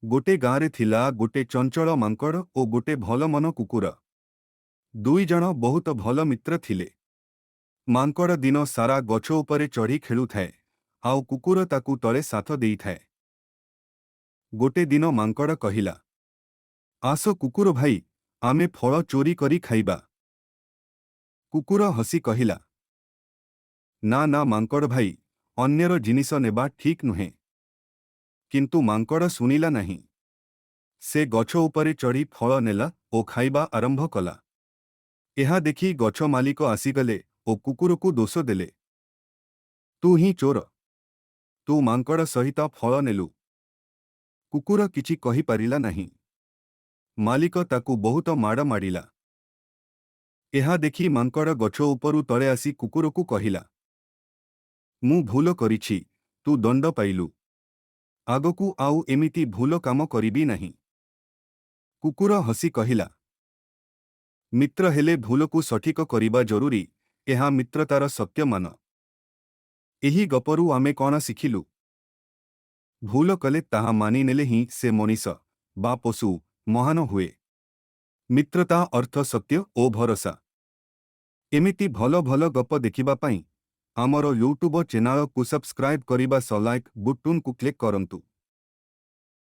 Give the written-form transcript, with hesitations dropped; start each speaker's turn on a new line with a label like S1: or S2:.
S1: गोटे गाँरे थिला गोटे चंचल मांकड़ और गोटे भल मन कुकुर। दुई जण बहुत भल मित्र थिले। मांकड़ दिन सारा गछ उपरे चढ़ी खेलुथाए, आउ कुकुर ताकू तले साथ देइथाए। गोटे दिन मांकड़ कहिला, आस कुकुर भाई, आमे फल चोरी करी खाइबा। कुकुर हसी कहिला, ना ना मांकड़ भाई, अन्यर जिनिस नेबा ठीक नुहे। किंतु मांकड़ सुनिला नहीं। से गछ उपरे चढ़ी फल नेला ओ खाइबा आरंभ कला। एहा देखी गछ मालिक आसीगले ओ कुकुर को दोष देले। तू ही चोर, तू मांकड़ सहित फल नेलु। कुकुर किछि कहि परिला नहीं। मालिक ताकू बहुत माड़ माडिला। एहा देखी मांकड़ गछ उपरु तळे आसी कुकुर को कहिला, मु भूल करिछि, तू दंड पाइलु। आगकू आउ एमिति भूल काम करिबी नहीं। कुकुर हसी कहिला, मित्र हेले भूल को सठिक करिबा जरूरी, एहा मित्रतार सत्य मान। एही गपरु आमे कौन शिखिलु? भूल कले ताहा मानि नेले ही से मनीष बा पशु महान हुए। मित्रता अर्थ सत्य ओ भरोसा। एमिति भल भल गप देखिबा पाई आमर यूट्यूब चैनल को सब्सक्राइब करिबा सह लाइक बटन को क्लिक करंतु।